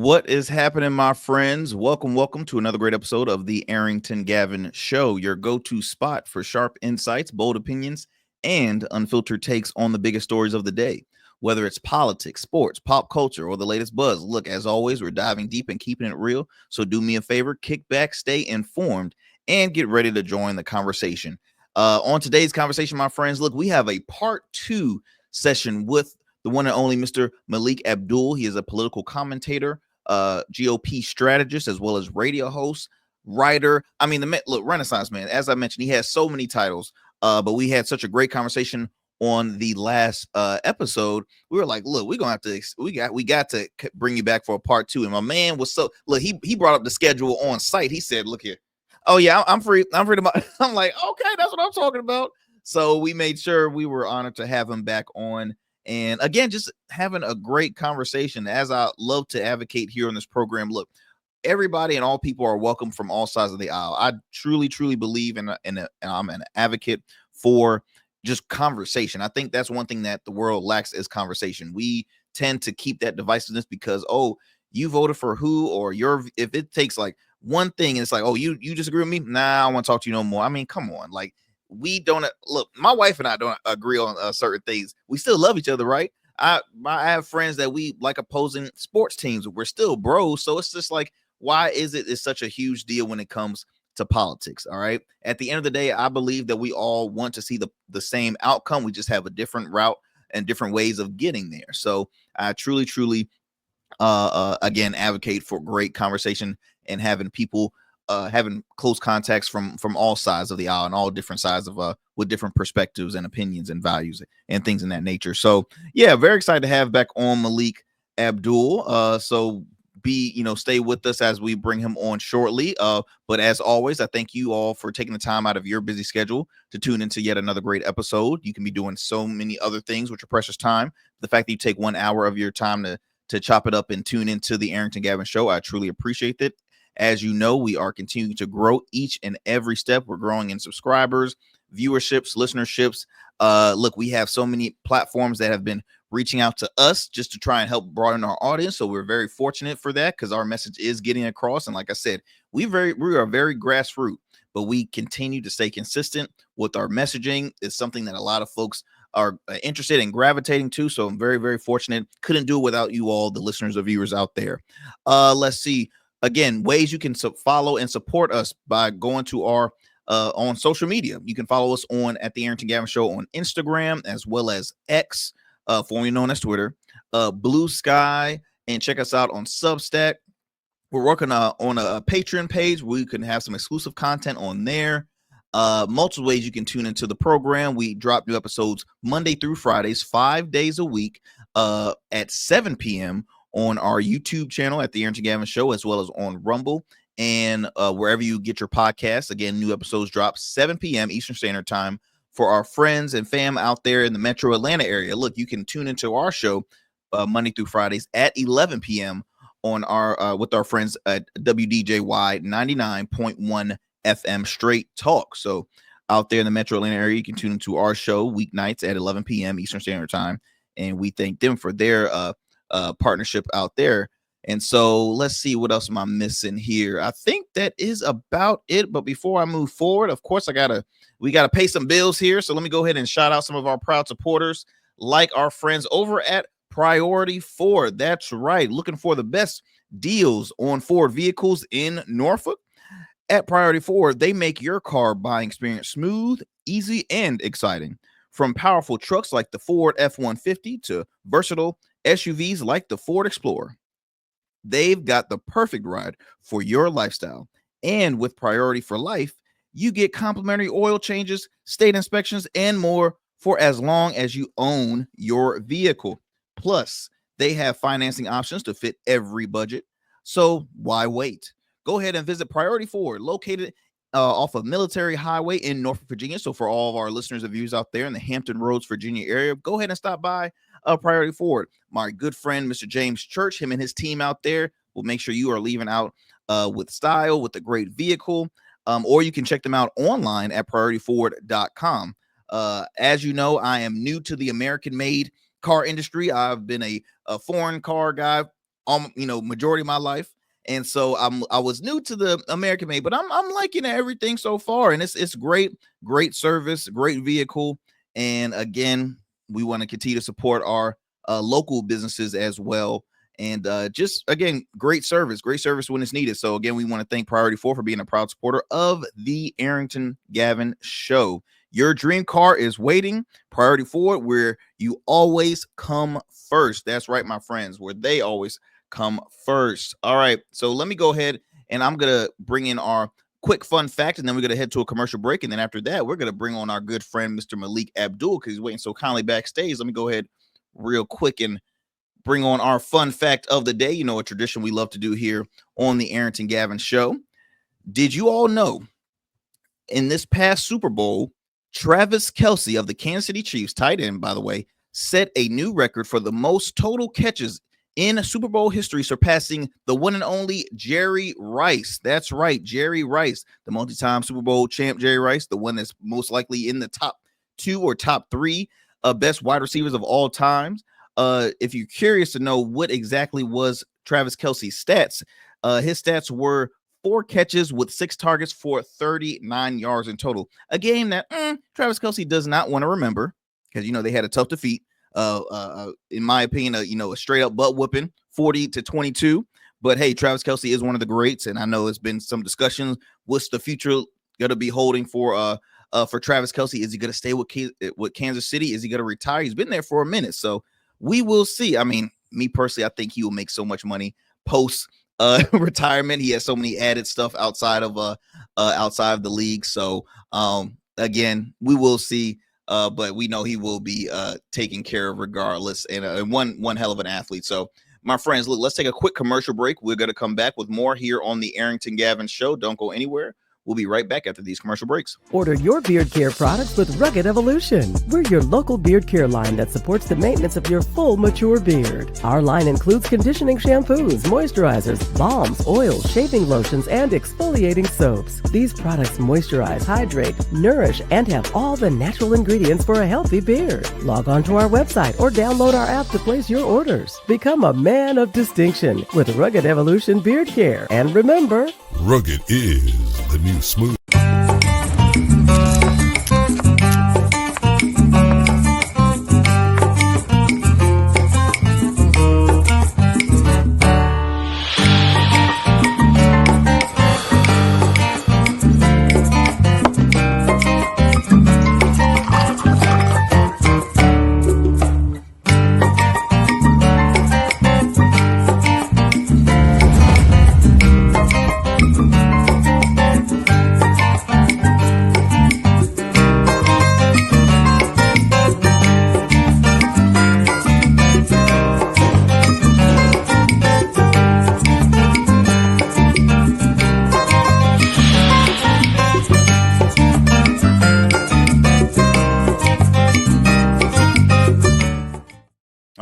What is happening, my friends? Welcome to another great episode of the Arrington Gavin Show, your go-to spot for sharp insights, bold opinions, and unfiltered takes on the biggest stories of the day. Whether it's politics, sports, pop culture, or the latest buzz, look, as always, we're diving deep and keeping it real. So do me a favor, kick back, stay informed, and get ready to join the conversation. On today's conversation, my friends, look, we have a part two session with the one and only Mr. Melik Abdul. He is a political commentator, GOP strategist, as well as radio host, writer. I mean, look, Renaissance man. As I mentioned, he has so many titles. But we had such a great conversation on the last episode. We were like, look, we're gonna have to we got to bring you back for a part two. And my man was so look, he brought up the schedule on site. He said, look here. Oh yeah, I'm free. I'm free to. I'm like, okay, that's what I'm talking about. So we made sure we were honored to have him back on. And again, just having a great conversation. As I love to advocate here on this program, look, everybody and all people are welcome from all sides of the aisle. I truly believe and I'm an advocate for just conversation. I think that's one thing that the world lacks is conversation. We tend to keep that divisiveness because, oh, you voted for who, or if it takes like one thing and it's like, oh, you disagree with me? Nah, I want to talk to you no more. I mean, come on. Like, we don't look, my wife and I don't agree on certain things. We still love each other, right? I have friends that we like opposing sports teams. We're still bros. So it's just like, why is it's such a huge deal when it comes to politics? All right. At the end of the day, I believe that we all want to see the same outcome. We just have a different route and different ways of getting there. So I truly again advocate for great conversation and having people having close contacts from all sides of the aisle and all different sides of with different perspectives and opinions and values and things in that nature. So yeah, very excited to have back on Melik Abdul. So stay with us as we bring him on shortly. But as always, I thank you all for taking the time out of your busy schedule to tune into yet another great episode. You can be doing so many other things with your precious time. The fact that you take 1 hour of your time to chop it up and tune into the Arrington Gavin Show, I truly appreciate it. As you know, we are continuing to grow each and every step. We're growing in subscribers, viewerships, listenerships. Look, we have so many platforms that have been reaching out to us just to try and help broaden our audience. So we're very fortunate for that because our message is getting across. And like I said, we are very grassroots, but we continue to stay consistent with our messaging. It's something that a lot of folks are interested in gravitating to. So I'm very fortunate. Couldn't do it without you all, the listeners or viewers out there. Let's see. Again, ways you can follow and support us by going to our on social media. You can follow us on at the Arrington Gavin Show on Instagram as well as X, formerly known as Twitter, Blue Sky, and check us out on Substack. We're working on a Patreon page where you can have some exclusive content on there. Multiple ways you can tune into the program. We drop new episodes Monday through Fridays, 5 days a week, at 7 p.m. on our YouTube channel at the Arrington Gavin Show, as well as on Rumble and wherever you get your podcasts. Again, new episodes drop 7 p.m. Eastern Standard Time. For our friends and fam out there in the Metro Atlanta area, look, you can tune into our show Monday through Fridays at 11 p.m. on our with our friends at WDJY 99.1 FM Straight Talk. So out there in the Metro Atlanta area, you can tune into our show weeknights at 11 p.m. Eastern Standard Time, and we thank them for their partnership out there. And so let's see, what else am I missing here? I think that is about it. But before I move forward, of course, we gotta pay some bills here. So let me go ahead and shout out some of our proud supporters, like our friends over at Priority Ford. That's right, looking for the best deals on Ford vehicles in Norfolk. At Priority Ford, they make your car buying experience smooth, easy, and exciting. From powerful trucks like the Ford F-150 to versatile SUVs like the Ford Explorer, they've got the perfect ride for your lifestyle. And with Priority for Life, you get complimentary oil changes, state inspections, and more for as long as you own your vehicle. Plus, they have financing options to fit every budget. So why wait? Go ahead and visit Priority Ford, located off of Military Highway in Norfolk, Virginia. So for all of our listeners and viewers out there in the Hampton Roads, Virginia area, go ahead and stop by Priority Ford. My good friend, Mr. James Church, him and his team out there will make sure you are leaving out with style, with a great vehicle. Or you can check them out online at priorityford.com. As you know, I am new to the American-made car industry. I've been a foreign car guy majority of my life. And so I was new to the American made, but I'm liking everything so far. And it's great service, great vehicle. And again, we want to continue to support our local businesses as well. And just again, great service when it's needed. So again, we want to thank Priority 4 for being a proud supporter of the Arrington Gavin Show. Your dream car is waiting. Priority 4, where you always come first. That's right, my friends, where they always come first. All right, so let me go ahead and I'm gonna bring in our quick fun fact, and then we're gonna head to a commercial break, and then after that, we're gonna bring on our good friend Mr. Melik Abdul, because he's waiting so kindly backstage. Let me go ahead real quick and bring on our fun fact of the day. A tradition we love to do here on the Arrington Gavin Show. Did you all know in this past Super Bowl, Travis Kelce of the Kansas City Chiefs, tight end, by the way, set a new record for the most total catches in Super Bowl history, surpassing the one and only Jerry Rice. That's right, Jerry Rice, the multi-time Super Bowl champ Jerry Rice, the one that's most likely in the top 2 or top 3 best wide receivers of all times. If you're curious to know what exactly was Travis Kelce's stats, his stats were 4 catches with 6 targets for 39 yards in total. A game that Travis Kelce does not want to remember, because they had a tough defeat. In my opinion, a straight up butt whooping, 40-22. But hey, Travis Kelce is one of the greats, and I know it's been some discussions. What's the future going to be holding for Travis Kelce? Is he going to stay with Kansas City? Is he going to retire? He's been there for a minute, so we will see. I mean, me personally, I think he will make so much money post retirement. He has so many added stuff outside of the league. So again, we will see. But we know he will be taken care of regardless, and one hell of an athlete. So, my friends, look, let's take a quick commercial break. We're going to come back with more here on the Arrington Gavin Show. Don't go anywhere. We'll be right back after these commercial breaks. Order your beard care products with Rugged Evolution. We're your local beard care line that supports the maintenance of your full, mature beard. Our line includes conditioning shampoos, moisturizers, balms, oils, shaving lotions, and exfoliating soaps. These products moisturize, hydrate, nourish, and have all the natural ingredients for a healthy beard. Log on to our website or download our app to place your orders. Become a man of distinction with Rugged Evolution Beard Care. And remember, Rugged is the new smooth.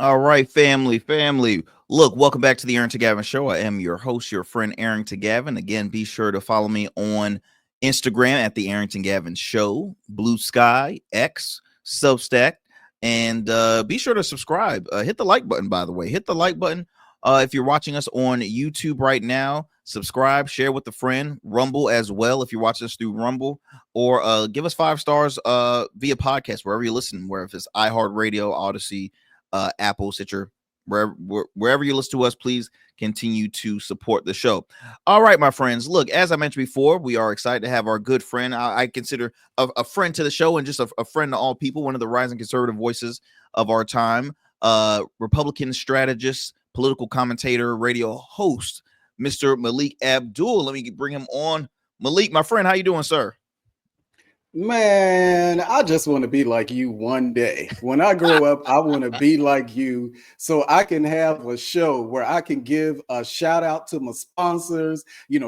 All right, family. Look, welcome back to the Arrington Gavin Show. I am your host, your friend Arrington Gavin. Again, be sure to follow me on Instagram at the Arrington Gavin Show, Blue Sky, X, Substack, and be sure to subscribe. Hit the like button, by the way. Hit the like button if you're watching us on YouTube right now. Subscribe, share with a friend. Rumble as well if you're watching us through Rumble, or give us 5 stars via podcast wherever you listen, wherever it's iHeartRadio, Odyssey, Apple, Stitcher, wherever you listen to us. Please continue to support the show. All right, my friends. Look, as I mentioned before, we are excited to have our good friend. I consider a friend to the show and just a friend to all people. One of the rising conservative voices of our time, Republican strategist, political commentator, radio host, Mr. Melik Abdul. Let me bring him on. Melik, my friend, how you doing, sir? Man, I just want to be like you one day. When I grow up, I want to be like you so I can have a show where I can give a shout out to my sponsors,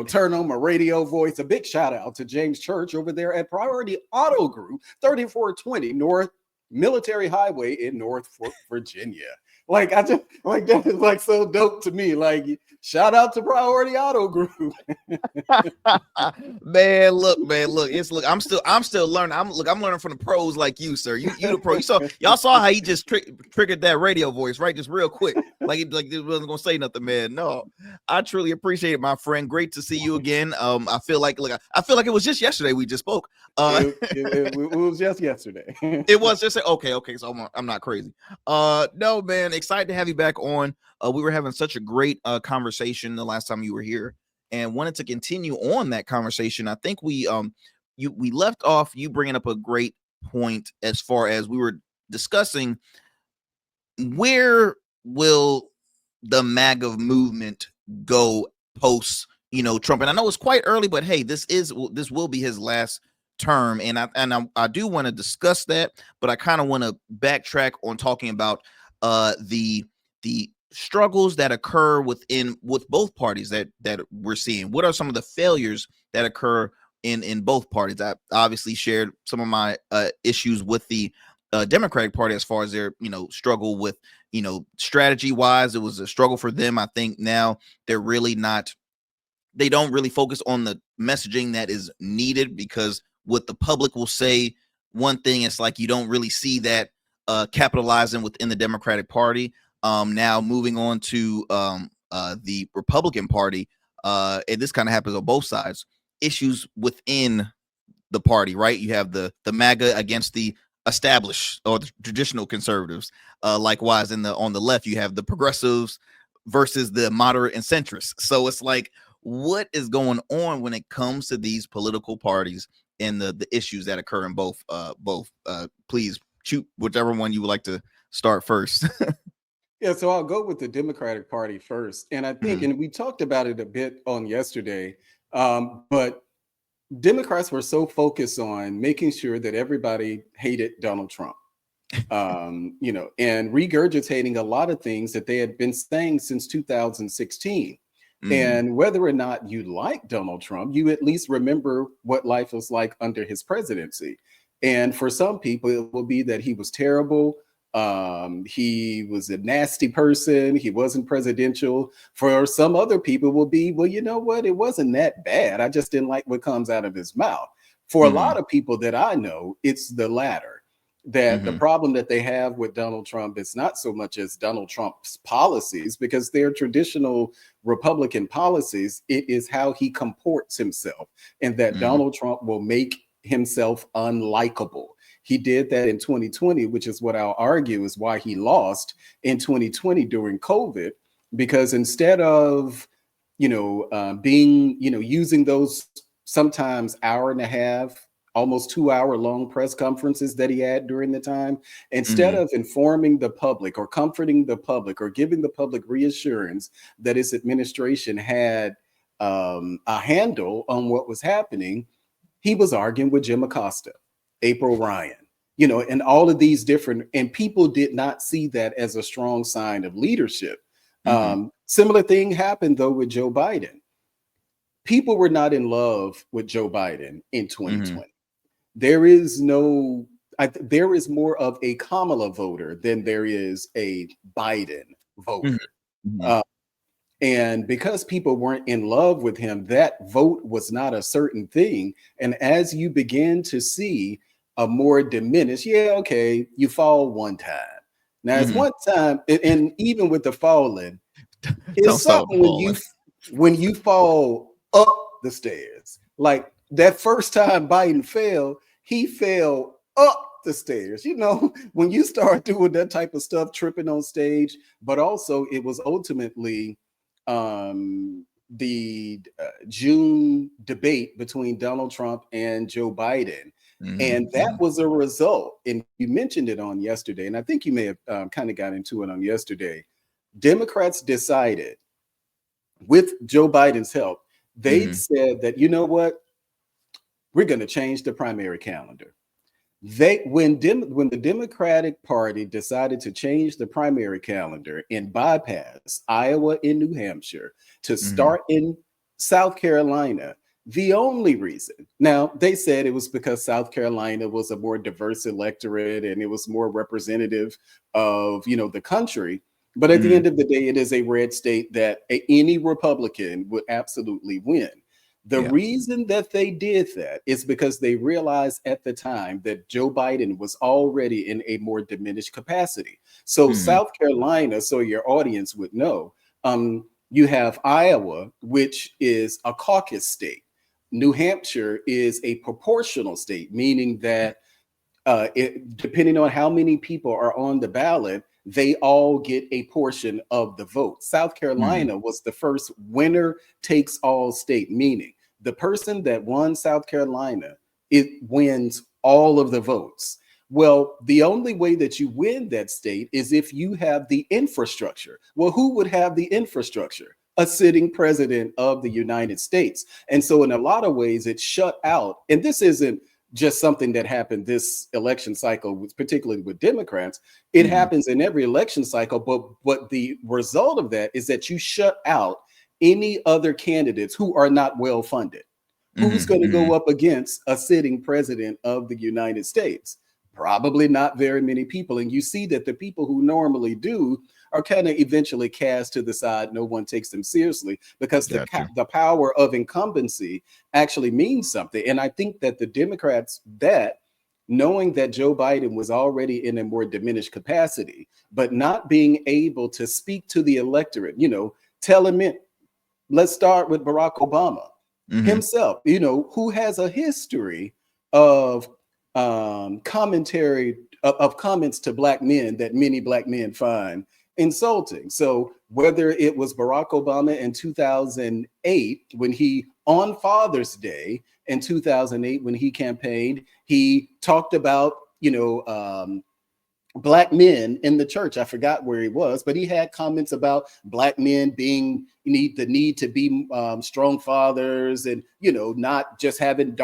turn on my radio voice. A big shout out to James Church over there at Priority Auto Group, 3420 North Military Highway in North Virginia. Like, I just like that is like so dope to me. Like, shout out to Priority Auto Group. man, look. I'm still learning. I'm learning from the pros like you, sir. You the pro. Y'all saw how he just triggered that radio voice, right? Just real quick. like he wasn't gonna say nothing, man. No, I truly appreciate it, my friend. Great to see you again. I feel like I feel like it was just yesterday we just spoke. It was just yesterday. It was just okay. So I'm not crazy. No, man, excited to have you back on. We were having such a great conversation the last time you were here, and wanted to continue on that conversation. I think we left off you bringing up a great point as far as we were discussing where will the MAGA movement go post Trump. And I know it's quite early, but hey, this will be his last term, and I do want to discuss that, but I kind of want to backtrack on talking about the struggles that occur with both parties that we're seeing. What are some of the failures that occur in both parties? I obviously shared some of my issues with the Democratic Party as far as their struggle with strategy wise. It was a struggle for them. I think now they're really not. They don't really focus on the messaging that is needed, because what the public will say one thing, it's like you don't really see that capitalizing within the Democratic Party. Now moving on to the Republican Party, and this kind of happens on both sides. Issues within the party, right? You have the MAGA against the established or the traditional conservatives. Likewise, on the left, you have the progressives versus the moderate and centrists. So it's like, what is going on when it comes to these political parties and the issues that occur in both? Please shoot whichever one you would like to start first. Yeah, so I'll go with the Democratic Party first. And I think, and we talked about it a bit on yesterday, but Democrats were so focused on making sure that everybody hated Donald Trump, and regurgitating a lot of things that they had been saying since 2016. And whether or not you like Donald Trump, you at least remember what life was like under his presidency. And for some people, it will be that he was terrible. He was a nasty person. He wasn't presidential. For some other people will be, well, you know what? It wasn't that bad. I just didn't like what comes out of his mouth. For a lot of people that I know, it's the latter. That the problem that they have with Donald Trump is not so much as Donald Trump's policies, because they're traditional Republican policies. It is how he comports himself, and that Donald Trump will make himself unlikable. He did that in 2020, which is what I'll argue is why he lost in 2020 during COVID, because instead of, using those sometimes hour and a half, almost 2 hour long press conferences that he had during the time, instead of informing the public or comforting the public or giving the public reassurance that his administration had a handle on what was happening, he was arguing with Jim Acosta, April Ryan, and all of these different, and people did not see that as a strong sign of leadership. Similar thing happened though with Joe Biden. People were not in love with Joe Biden in 2020. There is more of a Kamala voter than there is a Biden voter. And because people weren't in love with him, that vote was not a certain thing. And as you begin to see a more diminished, you fall one time. Now it's one time, and even with the falling, it's something when you fall up the stairs. Like that first time Biden fell, he fell up the stairs. When you start doing that type of stuff, tripping on stage, but also it was ultimately the June debate between Donald Trump and Joe Biden. And that was a result. And you mentioned it on yesterday, and I think you may have kind of got into it on yesterday. Democrats decided, with Joe Biden's help, they said that, you know what? We're going to change the primary calendar. When the Democratic Party decided to change the primary calendar and bypass Iowa and New Hampshire to start in South Carolina, the only reason, now they said it was because South Carolina was a more diverse electorate and it was more representative of, the country. But at the end of the day, it is a red state that any Republican would absolutely win. The reason that they did that is because they realized at the time that Joe Biden was already in a more diminished capacity. So South Carolina, so your audience would know, you have Iowa, which is a caucus state. New Hampshire is a proportional state, meaning that depending on how many people are on the ballot, they all get a portion of the vote. South Carolina was the first winner takes all state, meaning the person that won South Carolina, it wins all of the votes. Well, the only way that you win that state is if you have the infrastructure. Well, who would have the infrastructure? A sitting president of the United States. And so in a lot of ways, it shut out, and this isn't just something that happened this election cycle, particularly with Democrats. It happens in every election cycle, but the result of that is that you shut out any other candidates who are not well funded. Who's going to go up against a sitting president of the United States? Probably not very many people. And you see that the people who normally do are kind of eventually cast to the side. No one takes them seriously because the power of incumbency actually means something. And I think that the Democrats, that knowing that Joe Biden was already in a more diminished capacity, but not being able to speak to the electorate, tell him it. Let's start with Barack Obama himself, who has a history of commentary of comments to Black men that many Black men find insulting. So whether it was Barack Obama in 2008, when he, on Father's Day in 2008, when he campaigned, he talked about, Black men in the church. I forgot where he was, but he had comments about Black men being the need to be strong fathers and, not just having,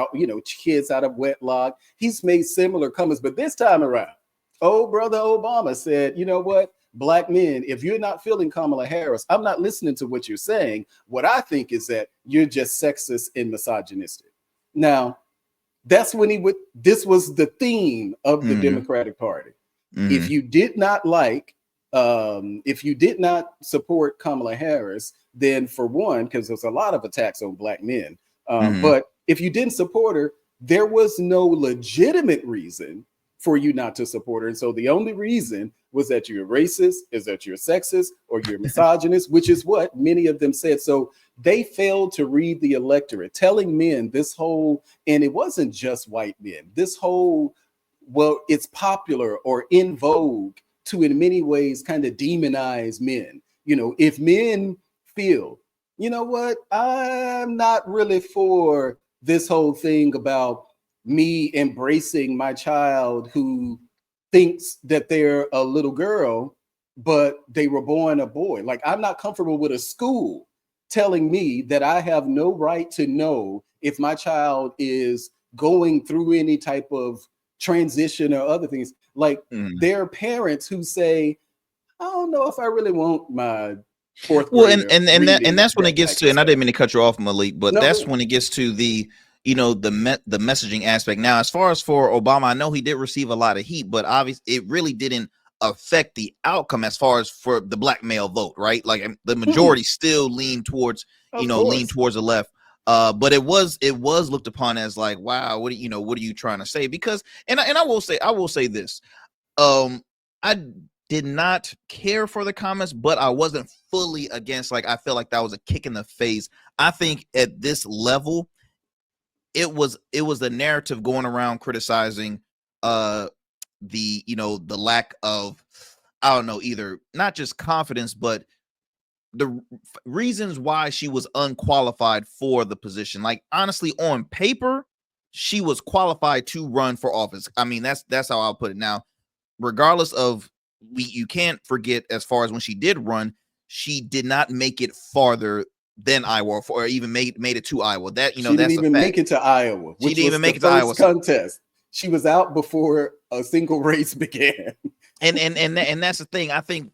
kids out of wedlock. He's made similar comments, but this time around, brother Obama said, you know what? Black men, if you're not feeling Kamala Harris, I'm not listening to what you're saying. What I think is that you're just sexist and misogynistic. Now, that's when this was the theme of the Democratic Party. If you did not if you did not support Kamala Harris, then for one, because there's a lot of attacks on Black men, but if you didn't support her, there was no legitimate reason for you not to support her. And so the only reason was that you're racist, is that you're sexist, or you're misogynist, which is what many of them said. So they failed to read the electorate, telling men this whole, and it wasn't just white men, this whole, well, it's popular or in vogue to, in many ways, kind of demonize men. If men feel, you know what, I'm not really for this whole thing about me embracing my child who thinks that they're a little girl, but they were born a boy. Like, I'm not comfortable with a school telling me that I have no right to know if my child is going through any type of transition or other things. Like, there are parents who say, I don't know if I really want my fourth grader. Well, and that's when it gets to, and I didn't mean to cut you off, Malik, but that's when it gets to the the messaging aspect. Now, as far as for Obama, I know he did receive a lot of heat, but obviously it really didn't affect the outcome as far as for the Black male vote, right? Like, the majority still lean towards, lean towards the left. But it was looked upon as like, wow, what are you trying to say? Because, and I will say this, I did not care for the comments, but I wasn't fully against. Like, I feel like that was a kick in the face. I think at this level, it was the narrative going around criticizing the lack of, I don't know, either not just confidence, but the reasons why she was unqualified for the position. Like, honestly, on paper, she was qualified to run for office. I mean, that's how I'll put it. Now, regardless of, you can't forget, as far as when she did run, she did not make it farther than Iowa, or even made it to Iowa. That she didn't even make it to Iowa. She didn't even make it to Iowa contest. She was out before a single race began. And that's the thing, I think.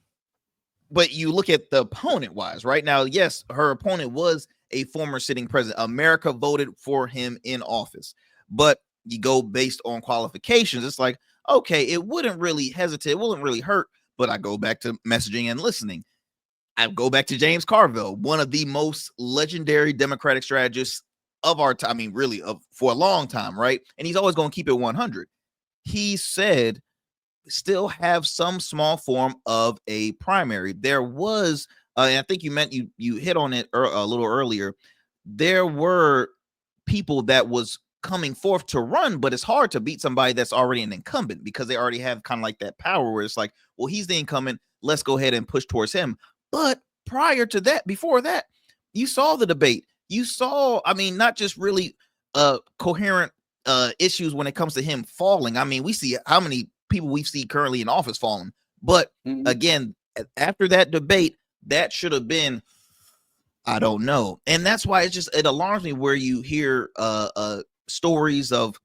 But you look at the opponent wise, right now, yes, her opponent was a former sitting president. America voted for him in office, but you go based on qualifications. It's like, okay, it wouldn't really hesitate, it wouldn't really hurt. But I go back to messaging and listening. I go back to James Carville, one of the most legendary Democratic strategists of our time. I mean, really, for a long time, right? And he's always going to keep it 100. He said, still have some small form of a primary. There was, and I think you hit on it a little earlier. There were people that was coming forth to run, but it's hard to beat somebody that's already an incumbent because they already have kind of like that power where it's like, well, he's the incumbent. Let's go ahead and push towards him. But prior to that, before that, you saw the debate. You saw, I mean, not just really coherent issues when it comes to him falling. I mean, we see how many people we see currently in office falling. But again, after that debate, that should have been, I don't know. And that's why it alarms me where you hear stories of,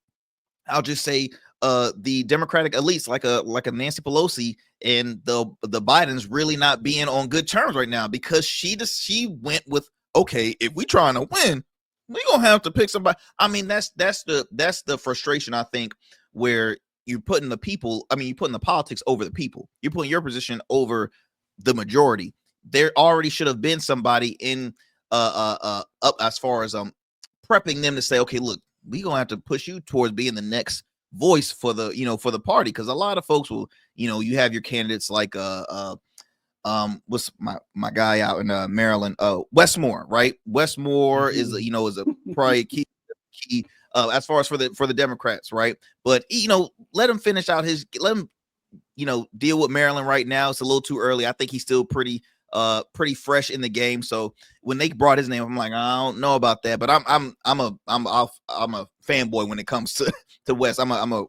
I'll just say, the Democratic elites like a Nancy Pelosi and the Bidens really not being on good terms right now because she went with, okay, if we trying to win, we gonna have to pick somebody. I mean, that's the frustration, I think, where you're putting the people, I mean, you're putting the politics over the people. You're putting your position over the majority. There already should have been somebody in up as far as prepping them to say, okay, look, we gonna have to push you towards being the next voice for the, for the party, because a lot of folks will, you have your candidates like what's my guy out in Maryland, Westmore, right? Westmore is a probably key as far as for the Democrats, right? But let him finish out let him deal with Maryland right now. It's a little too early. I think he's still pretty fresh in the game. So when they brought his name, I'm like, I don't know about that. But I'm a fanboy when it comes to West. I'm a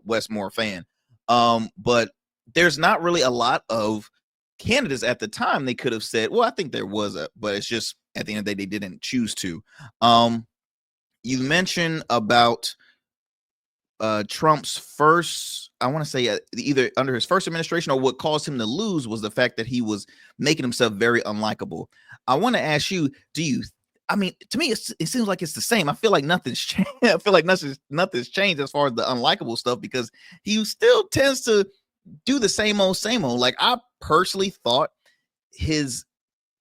Westmore fan. But there's not really a lot of candidates at the time. They could have said, well, I think there was but it's just at the end of the day, they didn't choose to. You mentioned about Trump's first, I want to say either under his first administration or what caused him to lose was the fact that he was making himself very unlikable. I want to ask you, I mean, to me, it seems like it's the same. I feel like nothing's changed. I feel like nothing's changed as far as the unlikable stuff, because he still tends to do the same old. Like, I personally thought his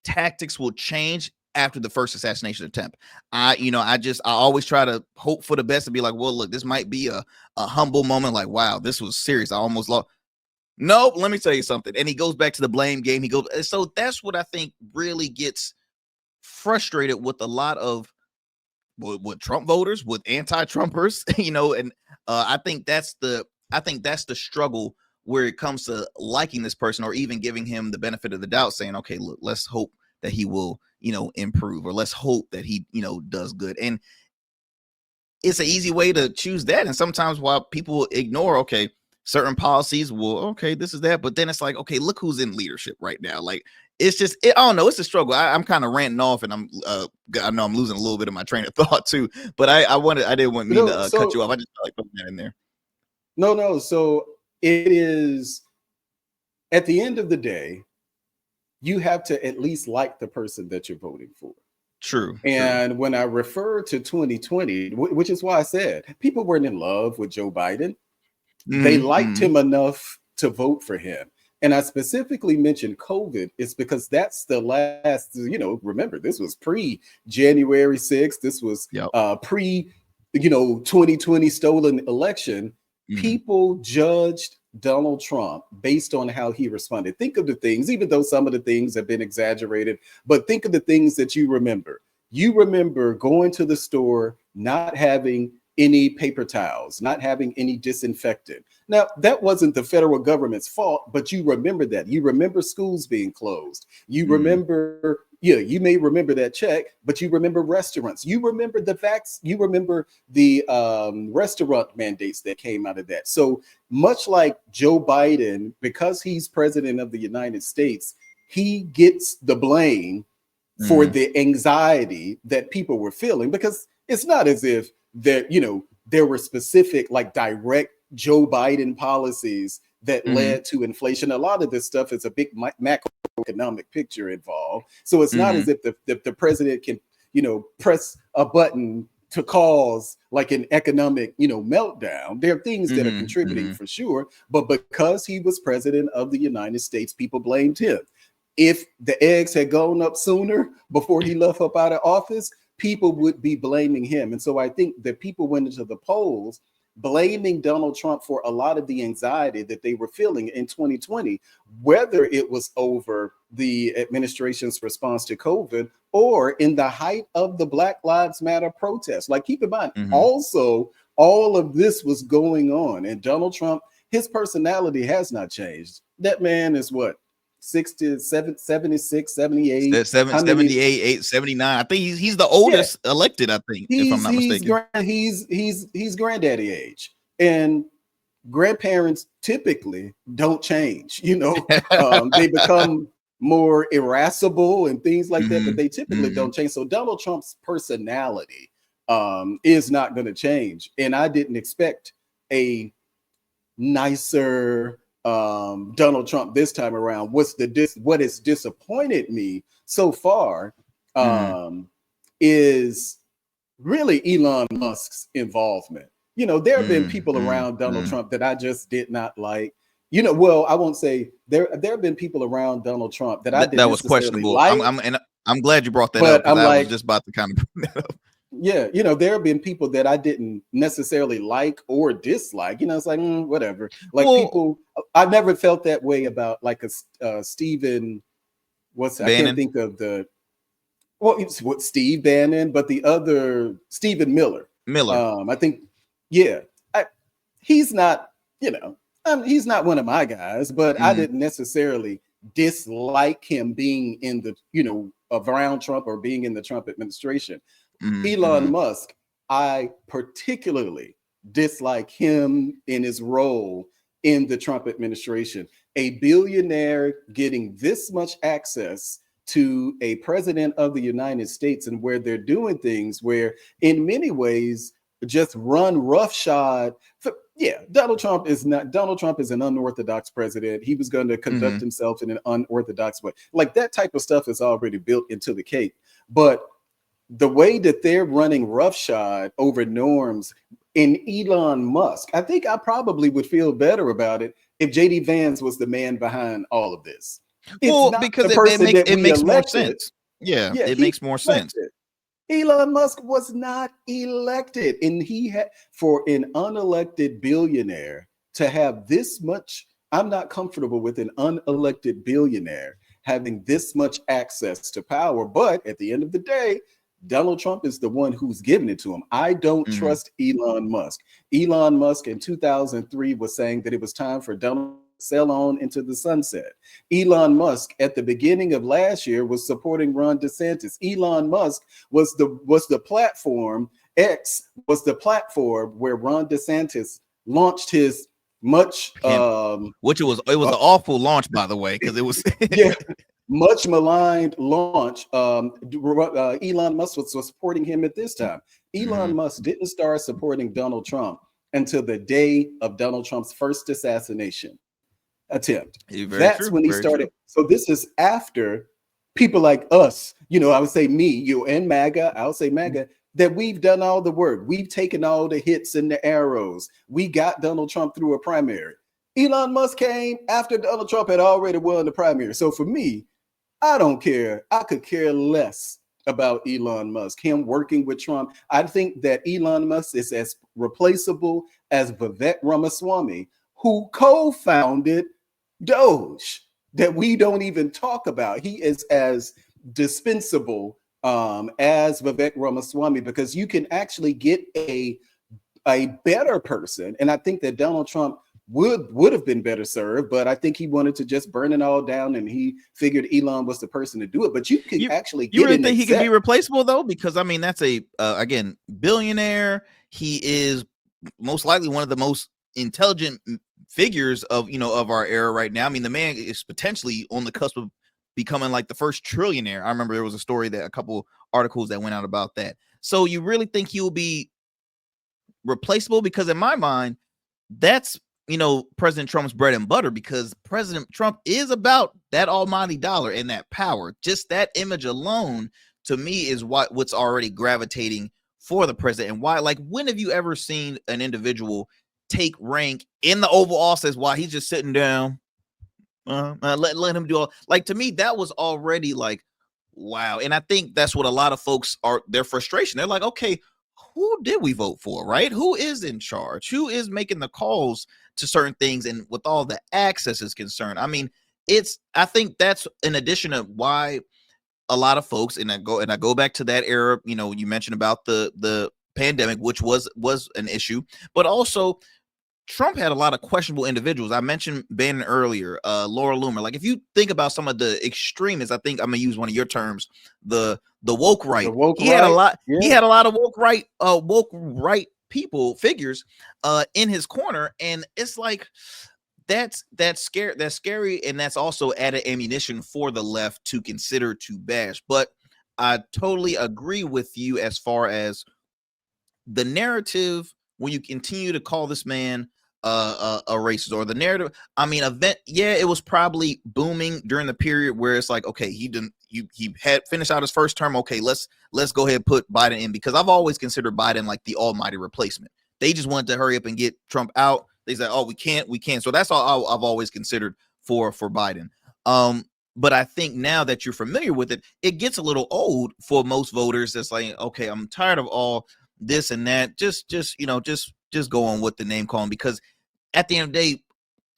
tactics will change after the first assassination attempt. I always try to hope for the best and be like, well, look, this might be a humble moment. Like, wow, this was serious. I almost lost. Nope, let me tell you something. And he goes back to the blame game. So that's what I think really gets frustrated with a lot of with Trump voters, with anti-Trumpers, and I think that's the struggle where it comes to liking this person or even giving him the benefit of the doubt, saying, okay, look, let's hope that he will, improve, or let's hope that he, does good. And it's an easy way to choose that. And sometimes while people ignore, okay, certain policies will, okay, this is that, but then it's like, okay, look who's in leadership right now. Like, it's just, I don't know. It's a struggle. I'm kind of ranting off, and I know I'm losing a little bit of my train of thought too, but I didn't want me to cut you off. I just felt like putting that in there. No. So it is, at the end of the day, you have to at least like the person that you're voting for. True. And when I refer to 2020, which is why I said people weren't in love with Joe Biden. They liked him enough to vote for him. And I specifically mentioned COVID is because that's the last, remember, this was pre-January 6th. This was pre, 2020 stolen election. People judged Donald Trump based on how he responded. Think of the things, even though some of the things have been exaggerated, but think of the things that you remember. You remember going to the store, not having any paper towels, not having any disinfectant. Now, that wasn't the federal government's fault, but you remember that. You remember schools being closed. You remember, you may remember that check, but you remember restaurants. You remember the facts. You remember the restaurant mandates that came out of that. So much like Joe Biden, because he's president of the United States, he gets the blame for the anxiety that people were feeling, because it's not as if that, there were specific, like, direct Joe Biden policies that led to inflation. A lot of this stuff is a big macroeconomic picture involved. So it's not as if the president can, press a button to cause like an economic, meltdown. There are things that are contributing for sure, but because he was president of the United States, people blamed him. If the eggs had gone up sooner before he left up out of office, people would be blaming him. And so I think that people went into the polls blaming Donald Trump for a lot of the anxiety that they were feeling in 2020, whether it was over the administration's response to COVID or in the height of the Black Lives Matter protests. Like, keep in mind, also, all of this was going on. And Donald Trump, his personality has not changed. That man is what? 67, 76, 78, 78, 79. I think he's the oldest elected, I think, if I'm not mistaken. He's granddaddy age. And grandparents typically don't change, they become more irascible and things like that, but they typically don't change. So Donald Trump's personality is not going to change. And I didn't expect a nicer Donald Trump this time around. What has disappointed me so far is really Elon Musk's involvement. There have been people around Donald Trump that I just did not like. Well, I won't say there have been people around Donald Trump that I didn't that was questionable. like. I'm glad you brought that up, because I was just about to kind of bring that up. Yeah, there have been people that I didn't necessarily like or dislike. It's like whatever. Like, people, I never felt that way about like a Stephen. I can't think of it's what Steve Bannon, but the other Stephen Miller. I think, he's not. He's not one of my guys, but I didn't necessarily dislike him being in the around Trump or being in the Trump administration. Elon Musk, I particularly dislike him in his role in the Trump administration. A billionaire getting this much access to a president of the United States, and where they're doing things where in many ways just run roughshod. Donald Trump is an unorthodox president. He was going to conduct himself in an unorthodox way. Like, that type of stuff is already built into the cake. But the way that they're running roughshod over norms in Elon Musk, I think I probably would feel better about it if JD Vance was the man behind all of this. Because it makes more sense. Yeah, it makes more sense. Elon Musk was not elected, and he had, for an unelected billionaire to have this much. I'm not comfortable with an unelected billionaire having this much access to power. But at the end of the day, Donald Trump is the one who's giving it to him. I don't trust Elon Musk. Elon Musk in 2003 was saying that it was time for Donald to sell on into the sunset. Elon Musk at the beginning of last year was supporting Ron DeSantis. Elon Musk was the platform. X was the platform where Ron DeSantis launched his which it was an awful launch, by the way, because it was much maligned launch. Elon Musk was supporting him at this time. Elon Musk didn't start supporting Donald Trump until the day of Donald Trump's first assassination attempt. That's when he started. So this is after people like us, I would say me, you, and MAGA, I'll say MAGA, that we've done all the work. We've taken all the hits and the arrows. We got Donald Trump through a primary. Elon Musk came after Donald Trump had already won the primary. So for me, I don't care. I could care less about Elon Musk, him working with Trump. I think that Elon Musk is as replaceable as Vivek Ramaswamy, who co-founded Doge, that we don't even talk about. He is as dispensable as Vivek Ramaswamy, because you can actually get a better person. And I think that Donald Trump would have been better served, but I think he wanted to just burn it all down, and he figured Elon was the person to do it. But you actually get. You really think he could be replaceable though? Because I mean, that's a again, billionaire. He is most likely one of the most intelligent figures of our era right now. I mean, the man is potentially on the cusp of becoming like the first trillionaire. I remember there was a story, that a couple articles that went out about that. So you really think he'll be replaceable? Because in my mind, that's President Trump's bread and butter, because President Trump is about that almighty dollar and that power. Just that image alone, to me, is what's already gravitating for the president. And why, like, when have you ever seen an individual take rank in the Oval Office while he's just sitting down? Let him do all. Like, to me, that was already like Wow. And I think that's what a lot of folks are, their frustration. They're like, okay, who did we vote for, right? Who is in charge? Who is making the calls to certain things? And with all the access is concerned, I mean, I think that's in addition to why a lot of folks, and I go back to that era, you know, you mentioned about the pandemic, which was an issue, but also Trump had a lot of questionable individuals. I mentioned Bannon earlier, Laura Loomer. Like, if you think about some of the extremists, I think I'm gonna use one of your terms, the woke right. The woke He had a right. lot. Yeah. He had a lot of woke right people figures in his corner, and it's like that's scary, and that's also added ammunition for the left to consider to bash. But I totally agree with you as far as the narrative when you continue to call this man a racist, or the narrative. I mean, it was probably booming during the period where it's like, okay, he had finished out his first term. Okay, let's go ahead and put Biden in, because I've always considered Biden like the almighty replacement. They just wanted to hurry up and get Trump out. They said, oh, we can't. So that's all I've always considered for Biden. But I think now that you're familiar with it, it gets a little old for most voters. That's like, okay, I'm tired of all this and that. Just go on with the name calling, because at the end of the day,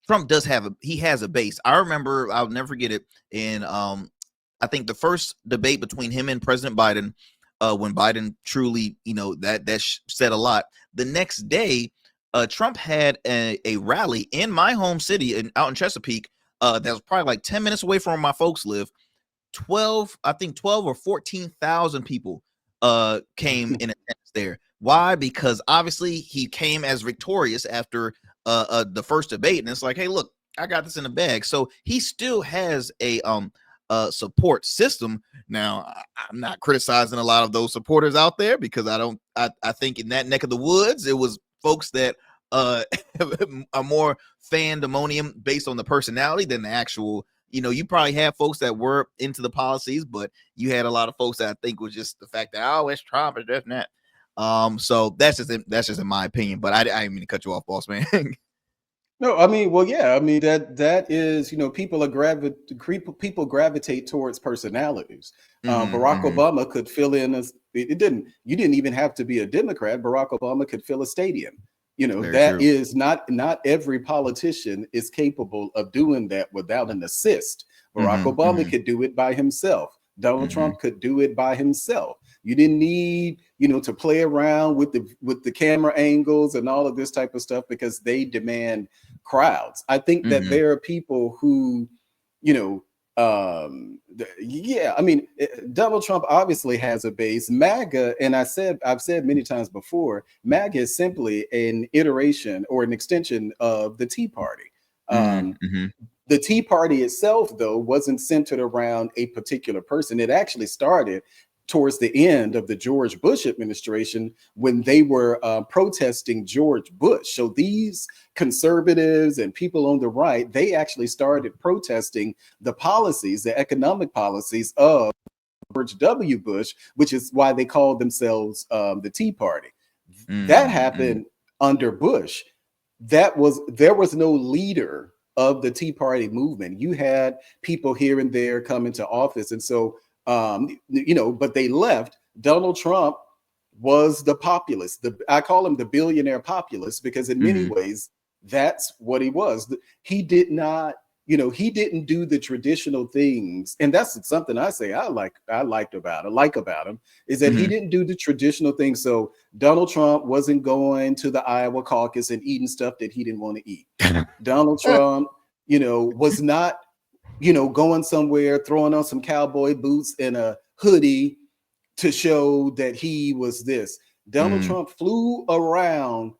Trump has a base. I remember, I'll never forget it. And I think the first debate between him and President Biden, when Biden truly, that said a lot. The next day, Trump had a rally in my home city out in Chesapeake. That was probably like 10 minutes away from where my folks live. 12 or 14,000 people came in attendance there. Why? Because obviously he came as victorious after the first debate, and it's like, hey, look, I got this in the bag. So he still has a support system. Now, I'm not criticizing a lot of those supporters out there, because I think in that neck of the woods, it was folks that are more fandemonium based on the personality than the actual. You probably have folks that were into the policies, but you had a lot of folks that I think was just the fact that, oh, it's Trump, it's just that. So that's just in my opinion. But I didn't mean to cut you off, boss man. No, I mean, well, yeah, I mean that is, people gravitate towards personalities. Barack Obama could fill in you didn't even have to be a Democrat. Barack Obama could fill a stadium. Very that true. is not every politician is capable of doing that without an assist. Barack Obama could do it by himself. Donald Trump could do it by himself. You didn't need, to play around with the camera angles and all of this type of stuff, because they demand crowds. I think that there are people who, Donald Trump obviously has a base. MAGA, and I've said many times before, MAGA is simply an iteration or an extension of the Tea Party. The Tea Party itself, though, wasn't centered around a particular person. It actually started towards the end of the George Bush administration, when they were protesting George Bush. So these conservatives and people on the right, they actually started protesting the policies, the economic policies of George W. Bush, which is why they called themselves the Tea Party. That happened under Bush. There was no leader of the Tea Party movement. You had people here and there come into office, and so but they left. Donald Trump was the populist. I call him the billionaire populist, because in many ways that's what he was. He did not, he didn't do the traditional things, and that's something I say I like about him is that he didn't do the traditional things. So Donald Trump wasn't going to the Iowa caucus and eating stuff that he didn't want to eat. Donald Trump, was not going somewhere, throwing on some cowboy boots and a hoodie to show that he was this. Donald Trump flew around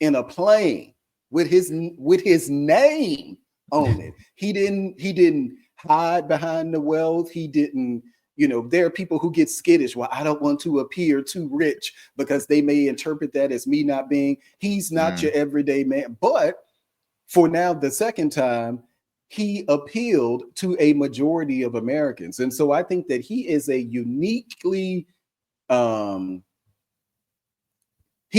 in a plane with his name on it. He didn't hide behind the wealth. He didn't, there are people who get skittish. Well, I don't want to appear too rich, because they may interpret that as me not being. He's not your everyday man. But for now, the second time, he appealed to a majority of Americans. And so I think that he is a uniquely, he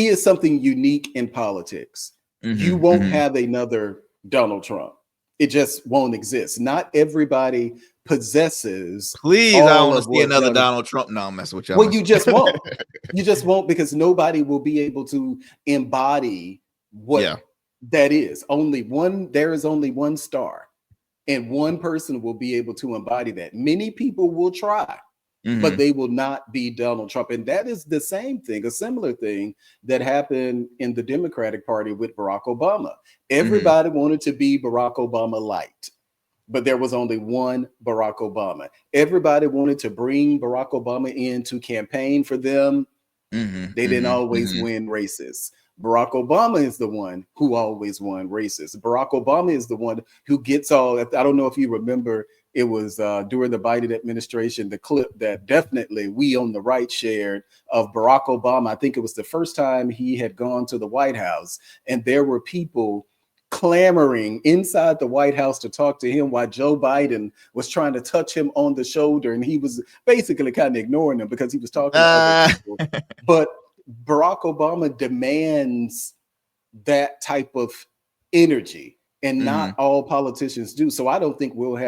is something unique in politics. You won't have another Donald Trump. It just won't exist. Not everybody possesses Please, I don't all want to of see what another Donald. Donald Trump. No, I'm messing with y'all. Well, you just won't. You just won't, because nobody will be able to embody what Yeah. that is. Only one. There is only one star, and one person will be able to embody that. Many people will try, but Mhm. they will not be Donald Trump. And that is the same thing, a similar thing that happened in the Democratic Party with Barack Obama. Everybody wanted to be Barack Obama light, but there was only one Barack Obama. Everybody wanted to bring Barack Obama in to campaign for them. They didn't always win races. Barack Obama is the one who always won races. Barack Obama is the one who gets all. I don't know if you remember, it was during the Biden administration, the clip that definitely we on the right shared of Barack Obama. I think it was the first time he had gone to the White House, and there were people clamoring inside the White House to talk to him while Joe Biden was trying to touch him on the shoulder, and he was basically kind of ignoring them because he was talking to other people. But Barack Obama demands that type of energy, and not all politicians do. So I don't think we're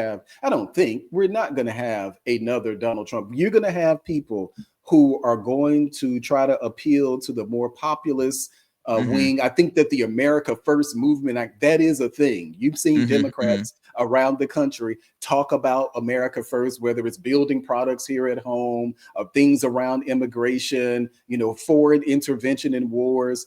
not going to have another Donald Trump. You're going to have people who are going to try to appeal to the more populist wing. I think that the America First movement, that is a thing. You've seen Democrats around the country talk about America First, whether it's building products here at home, things around immigration, foreign intervention in wars.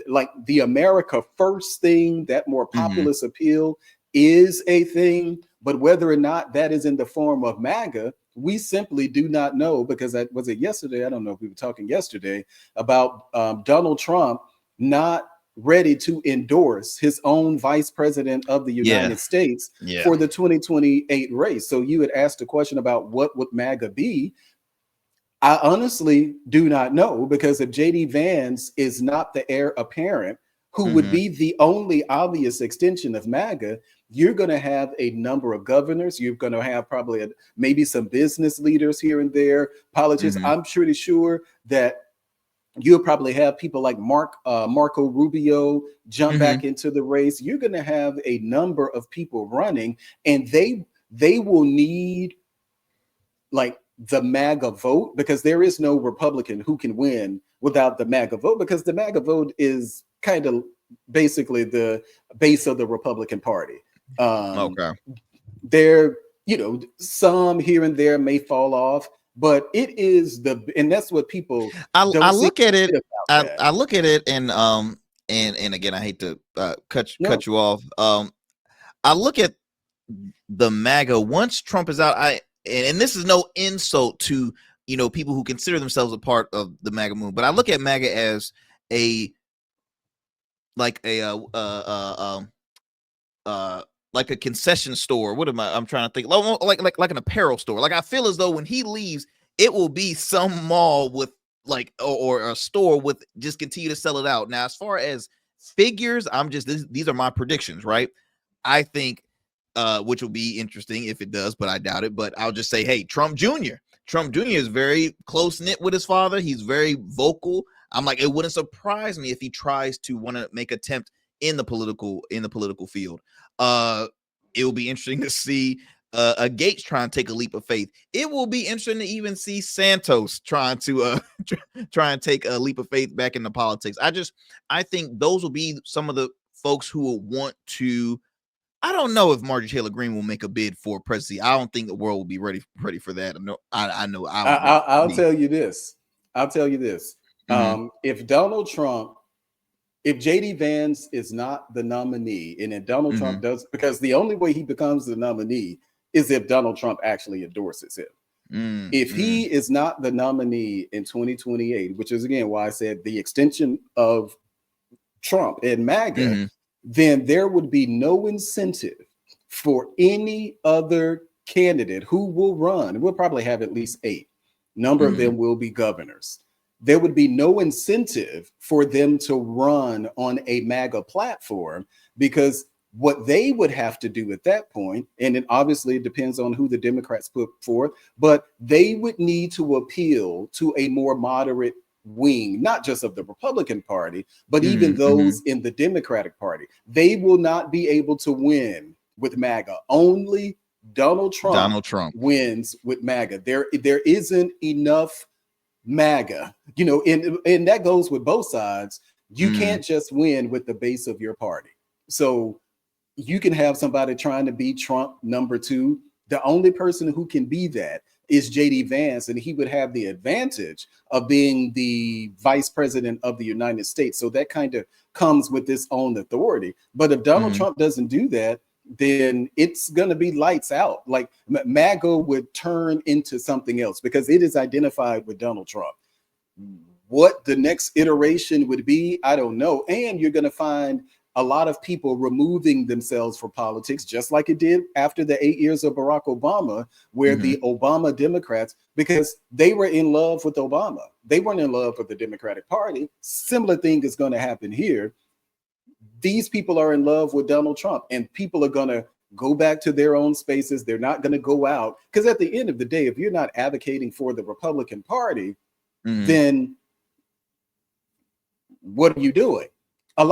Like the America First thing, that more populist appeal is a thing. But whether or not that is in the form of MAGA, we simply do not know, because that was it yesterday. I don't know if we were talking yesterday about Donald Trump not ready to endorse his own vice president of the United States for the 2028 race. So you had asked a question about what would MAGA be. I honestly do not know, because if JD Vance is not the heir apparent, who would be the only obvious extension of MAGA, you're going to have a number of governors. You're going to have probably maybe some business leaders here and there, politicians. I'm pretty sure that you'll probably have people like Marco Rubio jump back into the race. You're going to have a number of people running, and they will need like the MAGA vote, because there is no Republican who can win without the MAGA vote, because the MAGA vote is kind of basically the base of the Republican Party. There, some here and there may fall off, but it is and that's what people I don't look at it. I look at it, and again, I hate to cut you off. I look at the MAGA once Trump is out. And this is no insult to people who consider themselves a part of the MAGA movement, but I look at MAGA as like a concession store. What am I'm trying to think? Like an apparel store. Like I feel as though when he leaves, it will be some mall with or a store with just continue to sell it out. Now, as far as figures, these are my predictions, right? I think which will be interesting if it does, but I doubt it. But I'll just say, hey, Trump Jr. is very close knit with his father. He's very vocal. I'm like, it wouldn't surprise me if he tries to want to make attempt in the political field. It will be interesting to see a Gates trying to take a leap of faith. It will be interesting to even see Santos trying to try and take a leap of faith back into politics. I think those will be some of the folks who will want to. I don't know if Marjorie Taylor Greene will make a bid for presidency. I don't think the world will be ready for that. I know. I'll tell you this. If Donald Trump, if JD Vance is not the nominee, and if Donald Trump does, because the only way he becomes the nominee is if Donald Trump actually endorses him. If he is not the nominee in 2028, which is again why I said the extension of Trump and MAGA, then there would be no incentive for any other candidate who will run. We'll probably have at least 8. Number of them will be governors. There would be no incentive for them to run on a MAGA platform, because what they would have to do at that point, and it obviously depends on who the Democrats put forth, but they would need to appeal to a more moderate wing, not just of the Republican Party, but even those in the Democratic Party. They will not be able to win with MAGA. Only Donald Trump wins with MAGA. There isn't enough MAGA, and that goes with both sides. You can't just win with the base of your party. So you can have somebody trying to be Trump number 2. The only person who can be that is JD Vance, and he would have the advantage of being the vice president of the United States. So that kind of comes with its own authority. But if Donald Trump doesn't do that, then it's going to be lights out. Like MAGA would turn into something else because it is identified with Donald Trump. What the next iteration would be, I don't know. And you're going to find a lot of people removing themselves from politics, just like it did after the 8 years of Barack Obama, where the Obama Democrats, because they were in love with Obama. They weren't in love with the Democratic Party. Similar thing is going to happen here. These people are in love with Donald Trump, and people are going to go back to their own spaces. They're not going to go out, because at the end of the day, if you're not advocating for the Republican Party, then what are you doing? There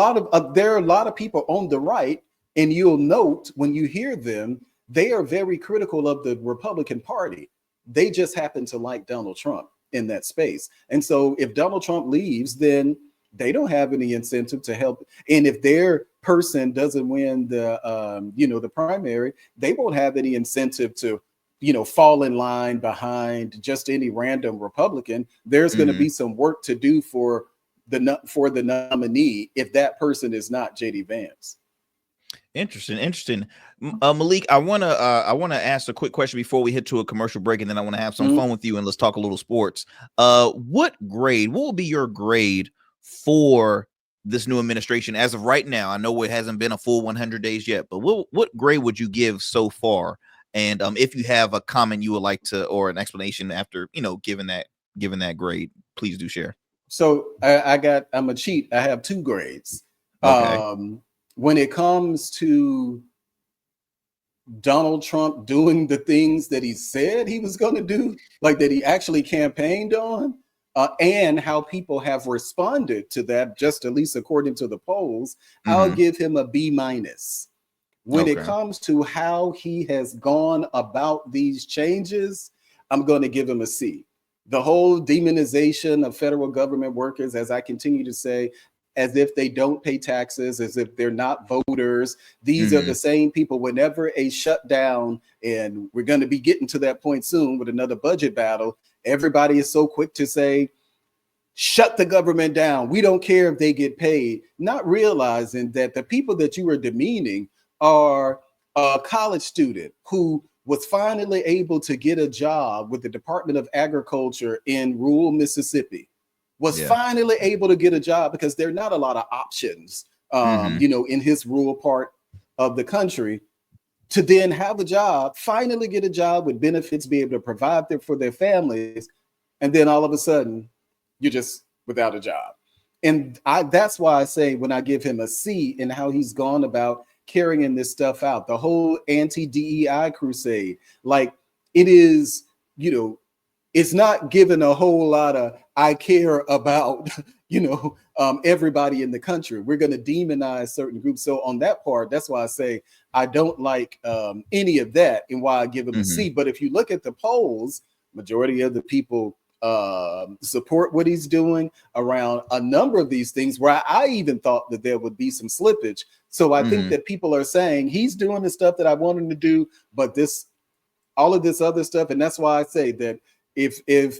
are a lot of people on the right, and you'll note when you hear them, they are very critical of the Republican Party. They just happen to like Donald Trump in that space. And so if Donald Trump leaves, then they don't have any incentive to help. And if their person doesn't win the primary, they won't have any incentive to, fall in line behind just any random Republican. There's going to be some work to do for the nominee if that person is not JD Vance. Interesting. Melik, I want to ask a quick question before we hit to a commercial break, and then I want to have some fun with you, and let's talk a little sports. What will be your grade for this new administration as of right now? I know it hasn't been a full 100 days yet, but what grade would you give so far? And if you have a comment you would like to, or an explanation after, given that grade, please do share. So I'm a cheat. I have 2 grades. Okay. When it comes to Donald Trump doing the things that he said he was going to do, like that he actually campaigned on, and how people have responded to that, just at least according to the polls, I'll give him a B-. When it comes to how he has gone about these changes, I'm going to give him a C. The whole demonization of federal government workers, as I continue to say, as if they don't pay taxes, as if they're not voters. These are the same people. Whenever a shutdown, and we're going to be getting to that point soon with another budget battle, everybody is so quick to say, shut the government down. We don't care if they get paid, not realizing that the people that you are demeaning are a college student who was finally able to get a job with the Department of Agriculture in rural Mississippi, was finally able to get a job because there are not a lot of options, in his rural part of the country, to then have a job, finally get a job with benefits, be able to provide for their families. And then all of a sudden you're just without a job. And that's why I say, when I give him a C in how he's gone about carrying this stuff out, the whole anti-DEI crusade, like it is, it's not given a whole lot of, I care about, everybody in the country. We're going to demonize certain groups. So on that part, that's why I say I don't like any of that, and why I give him a C. But if you look at the polls, majority of the people support what he's doing around a number of these things, where I even thought that there would be some slippage. So I think that people are saying he's doing the stuff that I want him to do, but all of this other stuff. And that's why I say that if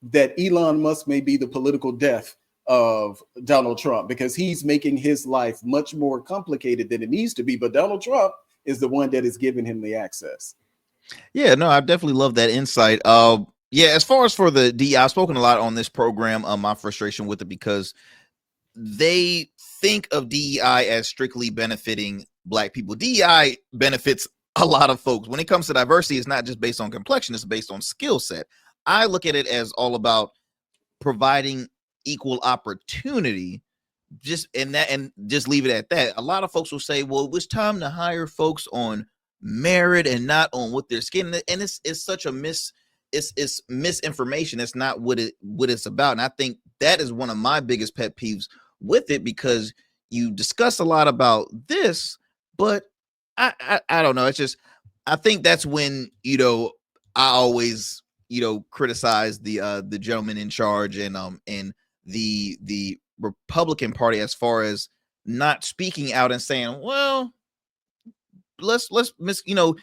that Elon Musk may be the political death of Donald Trump, because he's making his life much more complicated than it needs to be. But Donald Trump is the one that is giving him the access. Yeah, no, I definitely love that insight. As far as for the DEI, I've spoken a lot on this program, my frustration with it, because they think of DEI as strictly benefiting Black people. DEI benefits a lot of folks. When it comes to diversity, it's not just based on complexion, it's based on skill set. I look at it as all about providing equal opportunity, and just leave it at that. A lot of folks will say, well, it was time to hire folks on merit and not on what their skin, and it's such a it's misinformation. It's not what it's about. And I think that is one of my biggest pet peeves with it, because you discuss a lot about this, but I don't know. It's just I think that's when I always criticize the gentleman in charge and the Republican Party as far as not speaking out and saying, well, let's miss your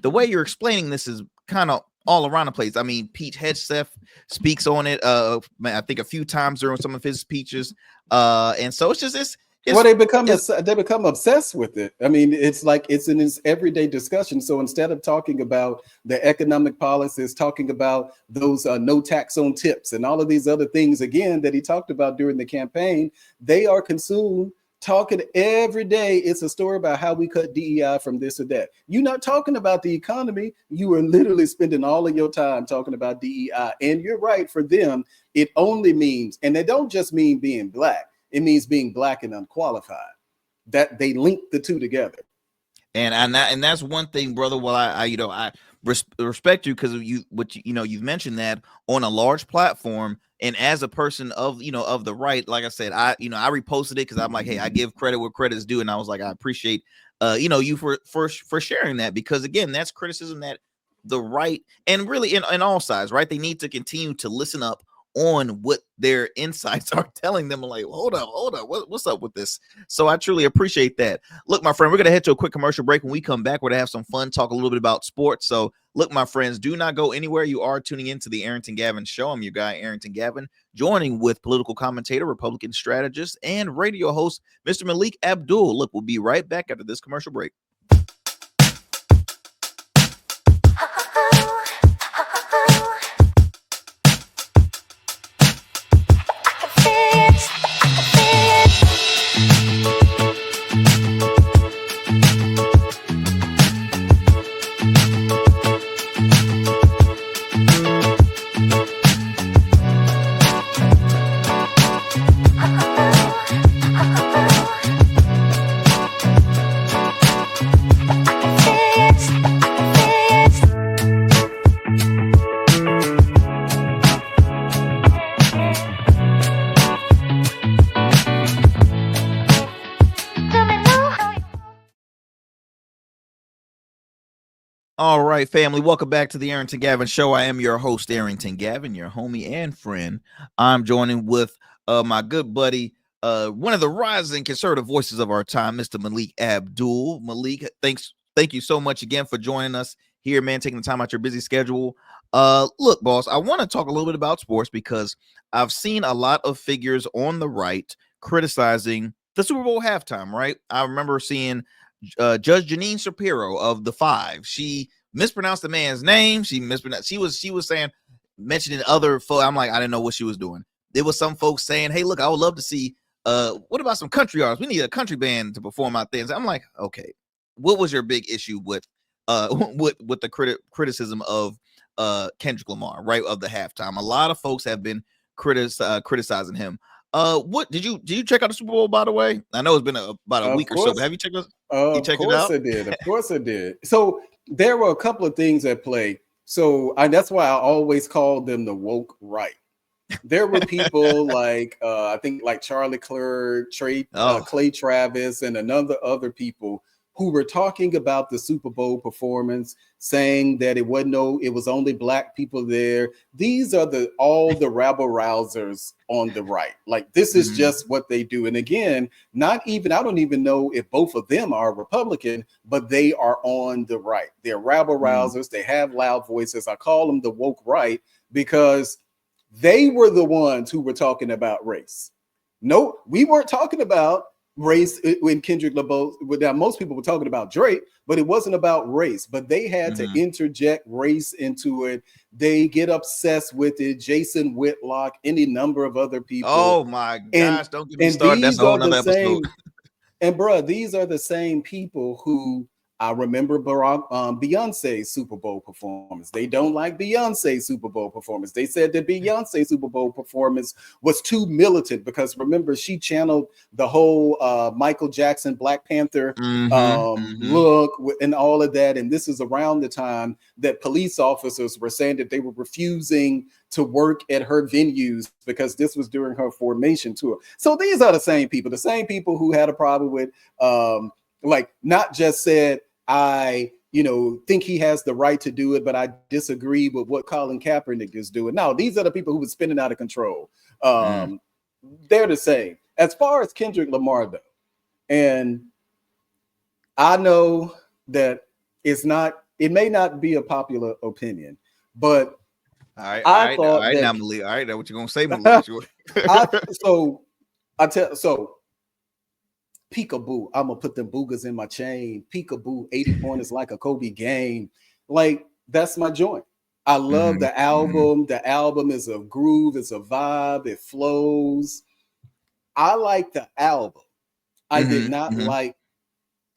the way you're explaining this is kind of all around the place. I mean, Pete Hegseth speaks on it I think a few times during some of his speeches, and so it's well, they become obsessed with it. I mean, it's like it's in his everyday discussion. So instead of talking about the economic policies, talking about those no tax on tips and all of these other things again that he talked about during the campaign, they are consumed talking every day. It's a story about how we cut DEI from this or that. You're not talking about the economy. You are literally spending all of your time talking about DEI. And you're right, for them, it only means, and they don't just mean being Black. It means being Black and unqualified. That they link the two together. And that's one thing, brother. Well, I respect you because you've mentioned that on a large platform, and as a person of of the right, like I said, I reposted it because I'm like, hey, I give credit where credit is due, and I was like, I appreciate you for sharing that, because again, that's criticism that the right, and really in all sides, right, they need to continue to listen up on what their insights are telling them. Like, hold up, what's up with this? So I truly appreciate that. Look, my friend, we're gonna head to a quick commercial break. When we come back, we're gonna have some fun, talk a little bit about sports. So look, my friends, do not go anywhere. You are tuning into the Arrington Gavin Show. I'm your guy, Arrington Gavin, joining with political commentator, Republican strategist, and radio host, Mr. Melik Abdul. Look, we'll be right back after this commercial break. All right, family, welcome back to the Arrington Gavin Show. I am your host, Arrington Gavin, your homie and friend. I'm joining with my good buddy, one of the rising conservative voices of our time, Mr. Melik Abdul. Melik, thank you so much again for joining us here, man, taking the time out your busy schedule. Look, boss, I want to talk a little bit about sports because I've seen a lot of figures on the right criticizing the Super Bowl halftime, right? I remember seeing Judge Janine Shapiro of the Five. She mispronounced the man's name. She was saying, mentioning other folks. I'm like, I didn't know what she was doing. There was some folks saying, hey, look, I would love to see what about some country artists? We need a country band to perform out there. I'm like, okay, what was your big issue with with the criticism of Kendrick Lamar, right, of the halftime? A lot of folks have been criticizing him. What did you check out the Super Bowl, by the way? I know it's been about a week or so, but have you checked it? Of course I did. Of course I did. So there were a couple of things at play. So that's why I always called them the woke right. There were people like I think like Charlie Clerk, Clay Travis, and other people who were talking about the Super Bowl performance, saying that it was only Black people there. These are all the rabble rousers on the right. Like, this is just what they do. And again, I don't even know if both of them are Republican, but they are on the right. They're rabble rousers. They have loud voices. I call them the woke right because they were the ones who were talking about race. No, we weren't talking about race when Kendrick Lamar. Most people were talking about Drake, but it wasn't about race. But they had to interject race into it. They get obsessed with it. Jason Whitlock, any number of other people. Oh my gosh! Don't get me started. That's a whole nother episode. And bruh, these are the same people who I remember Beyonce's Super Bowl performance. They don't like Beyonce's Super Bowl performance. They said that Beyonce's Super Bowl performance was too militant because remember, she channeled the whole Michael Jackson Black Panther look and all of that. And this is around the time that police officers were saying that they were refusing to work at her venues because this was during her formation tour. So these are the same people who had a problem with like not just said, I, think he has the right to do it, but I disagree with what Colin Kaepernick is doing. No, these are the people who were spinning out of control. They're the same. As far as Kendrick Lamar, though, and I know that it may not be a popular opinion, but all right, now, Melik. All right, now what you gonna say, Melik? So peekaboo, I'm gonna put them boogers in my chain. Peekaboo, 80 pointers like a Kobe game. Like, that's my joint. I love the album. The album is a groove, it's a vibe, it flows. I like the album. I did not like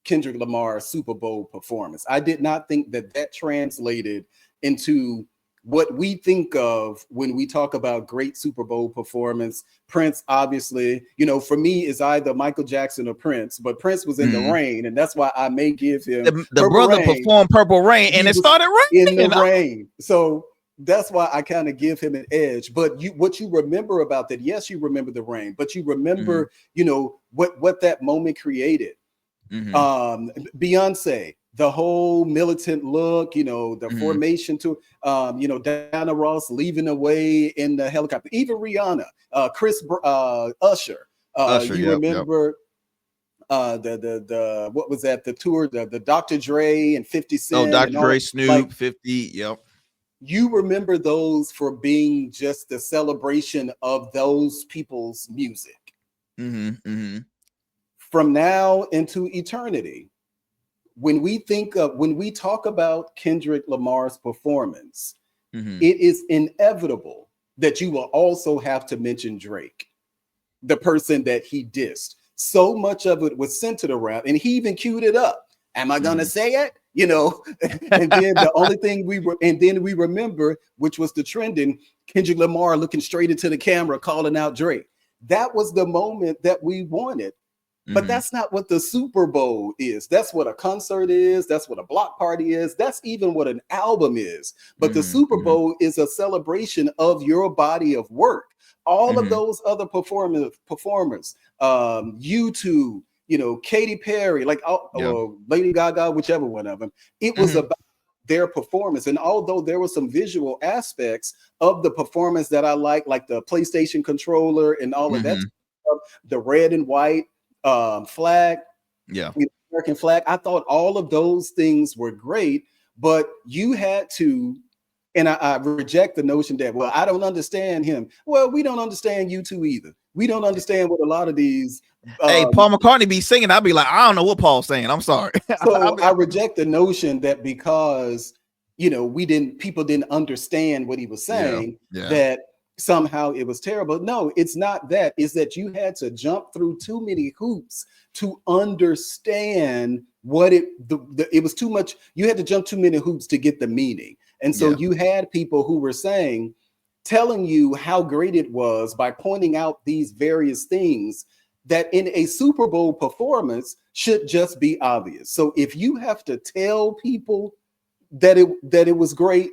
Kendrick Lamar's Super Bowl performance. I did not think that translated into what we think of when we talk about great Super Bowl performance. Prince, obviously, for me is either Michael Jackson or Prince, but Prince was in the rain, and that's why I may give him the brother performed Purple Rain, and it started raining in the rain. So that's why I kind of give him an edge. But what you remember about that? Yes, you remember the rain, but you remember, what that moment created. Beyonce, the whole militant look, the formation to, Diana Ross leaving away in the helicopter, even Rihanna, Usher. You remember the what was that? The tour, the Dr. Dre and 50 Cent. Oh, Dr. Dre, Snoop, 50. Yep. You remember those for being just the celebration of those people's music. From now into eternity, when we talk about Kendrick Lamar's performance, it is inevitable that you will also have to mention Drake, the person that he dissed. So much of it was centered around, and he even queued it up. Am I gonna say it? And then the only thing we remember, which was the trending, Kendrick Lamar looking straight into the camera, calling out Drake. That was the moment that we wanted. But that's not what the Super Bowl is. That's what a concert is. That's what a block party is. That's even what an album is. But the Super Bowl is a celebration of your body of work. All of those other performers, U2, Katy Perry, Lady Gaga, whichever one of them, it was about their performance. And although there were some visual aspects of the performance that I like the PlayStation controller and all of that stuff, the red and white flag, American flag, I thought all of those things were great, but you had to, and I reject the notion that, well, I don't understand him. Well, we don't understand you two either. We don't understand what a lot of these hey, Paul McCartney be singing, I'll be like, I don't know what Paul's saying, I'm sorry. So I reject the notion that because people didn't understand what he was saying, that somehow it was terrible. No, it's not that. It's that you had to jump through too many hoops to understand what it was too much. You had to jump too many hoops to get the meaning. And so you had people who were telling you how great it was by pointing out these various things that in a Super Bowl performance should just be obvious. So if you have to tell people that it was great,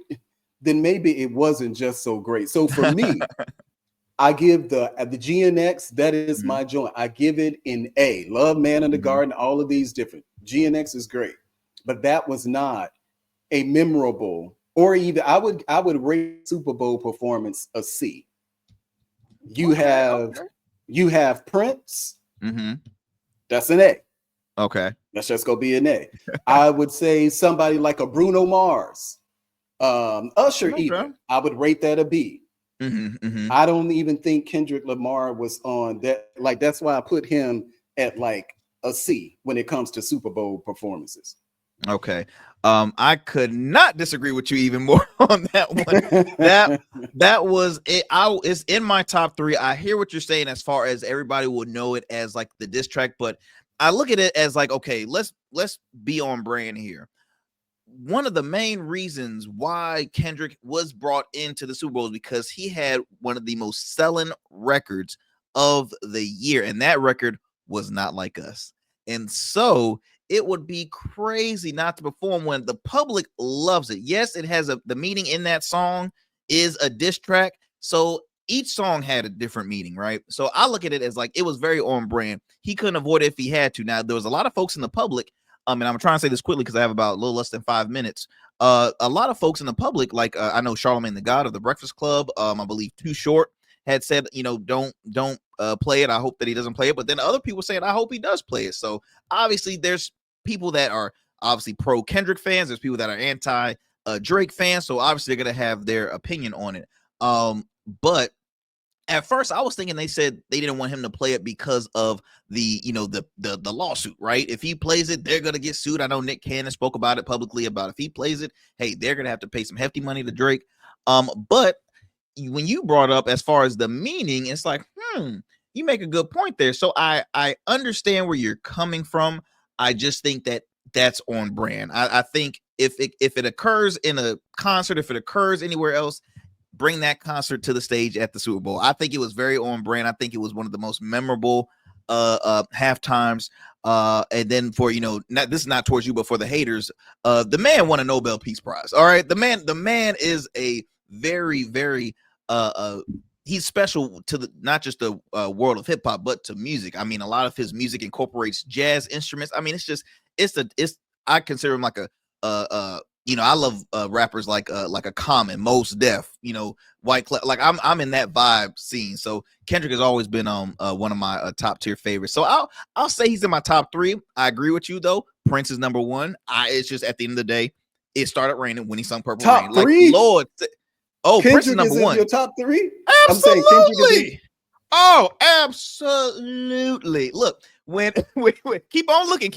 then maybe it wasn't just so great. So for me, I give the GNX, that is my joint. I give it an A. Love, Man in the Garden, all of these different. GNX is great, but that was not a memorable, or even I would rate Super Bowl performance a C. You have Prince. That's an A. Okay, that's just gonna be an A. I would say somebody like a Bruno Mars. Usher, even I would rate that a B. I don't even think Kendrick Lamar was on that. That's why I put him at a C when it comes to Super Bowl performances. Okay. I could not disagree with you even more on that one. that was it. It's in my top 3. I hear what you're saying as far as everybody will know it as the diss track, but I look at it as okay, let's be on brand here. One of the main reasons why Kendrick was brought into the Super Bowl is because he had one of the most selling records of the year, and that record was Not Like Us. And so it would be crazy not to perform when the public loves it. Yes, it has the meaning in that song is a diss track. So each song had a different meaning, right? So I look at it as like it was very on brand. He couldn't avoid it if he had to. Now there was a lot of folks in the public. And I'm trying to say this quickly because I have about a little less than 5 minutes. A lot of folks in the public, like I know Charlamagne the God of the Breakfast Club, I believe Too Short had said, don't play it. I hope that he doesn't play it. But then other people saying, I hope he does play it. So obviously there's people that are obviously pro Kendrick fans. There's people that are anti Drake fans. So obviously they're going to have their opinion on it. But at first I was thinking they said they didn't want him to play it because of the lawsuit, right? If he plays it, they're gonna get sued. I know Nick Cannon spoke about it publicly about if he plays it, hey, they're gonna have to pay some hefty money to Drake. But when you brought up as far as the meaning, it's like, you make a good point there. So I understand where you're coming from. I just think that that's on brand. I think if it occurs in a concert, if it occurs anywhere else, bring that concert to the stage at the Super Bowl. I think it was very on brand. I think it was one of the most memorable halftimes. And then for, this is not towards you, but for the haters, the man won a Nobel Peace Prize. All right. The man is a very, very, he's special to not just the world of hip hop, but to music. I mean, a lot of his music incorporates jazz instruments. I mean, I consider him like I love rappers like a Common, Mos Def, White Clef. Like I'm in that vibe scene. So Kendrick has always been one of my top tier favorites. So I'll say he's in my top 3. I agree with you though. Prince is number 1. It's just at the end of the day, it started raining when he sung Purple Rain. Top 3? Like Lord, Kendrick Prince is number 1. Your top 3? Absolutely. I'm saying Kendrick is Oh, absolutely. Look, when keep on looking.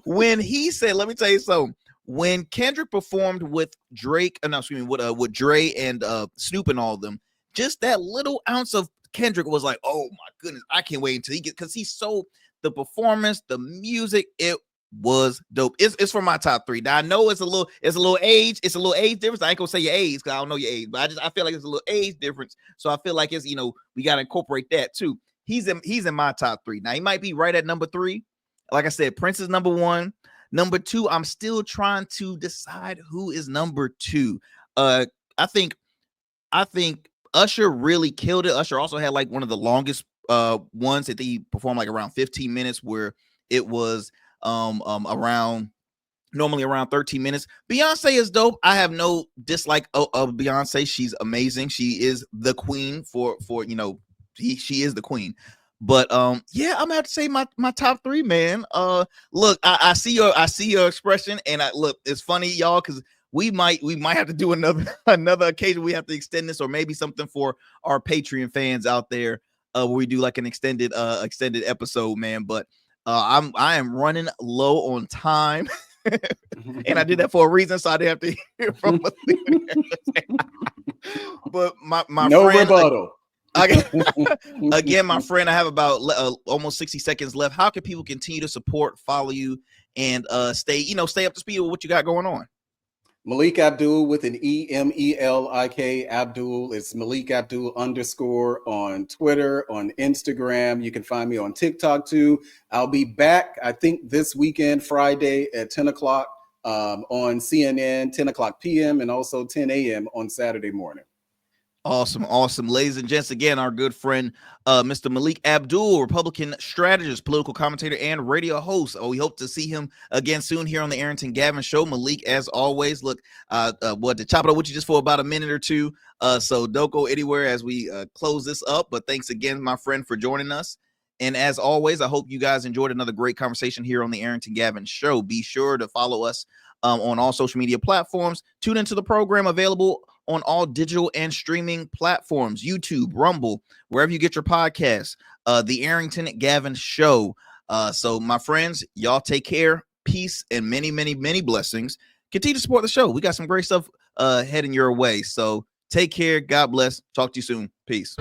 When he said, let me tell you something. When Kendrick performed with Drake, with Dre and Snoop and all of them, just that little ounce of Kendrick was like, oh my goodness, I can't wait until he gets, because he's so, the performance, the music, it was dope. It's for my top 3. Now I know it's a little age difference. I ain't gonna say your age because I don't know your age, but I feel like it's a little age difference. So I feel like it's, we gotta incorporate that too. He's in my top 3. Now he might be right at number 3. Like I said, Prince is number 1. Number 2, I'm still trying to decide who is number 2. I think Usher really killed it. Usher also had like one of the longest ones that he performed, like around 15 minutes, where it was normally around 13 minutes. Beyonce is dope. I have no dislike of Beyonce. She's amazing. She is the queen for she is the queen. But yeah, I'm gonna have to say my top 3, man. Look, I see your expression, and it's funny, y'all, because we might have to do another occasion. We have to extend this, or maybe something for our Patreon fans out there, where we do like an extended episode, man. But I am running low on time. And I did that for a reason, so I didn't have to hear from but my no friend, rebuttal. Again, my friend, I have about almost 60 seconds left. How can people continue to support, follow you, and stay up to speed with what you got going on? Melik Abdul with an EMELIK Abdul. It's Melik Abdul _, on Twitter, on Instagram. You can find me on TikTok too. I'll be back, I think, this weekend, Friday at 10 o'clock on CNN, 10 o'clock p.m. and also 10 a.m. on Saturday morning. Awesome. Ladies and gents, again, our good friend, Mr. Melik Abdul, Republican strategist, political commentator, and radio host. We hope to see him again soon here on the Arrington Gavin Show. Melik, as always, look, to chop it up with you just for about a minute or two. So don't go anywhere as we close this up. But thanks again, my friend, for joining us. And as always, I hope you guys enjoyed another great conversation here on the Arrington Gavin Show. Be sure to follow us on all social media platforms. Tune into the program, available on all digital and streaming platforms, YouTube, Rumble, wherever you get your podcasts, the Arrington Gavin Show. So my friends, y'all take care, peace, and many, many, many blessings. Continue to support the show. We got some great stuff heading your way. So take care. God bless. Talk to you soon. Peace.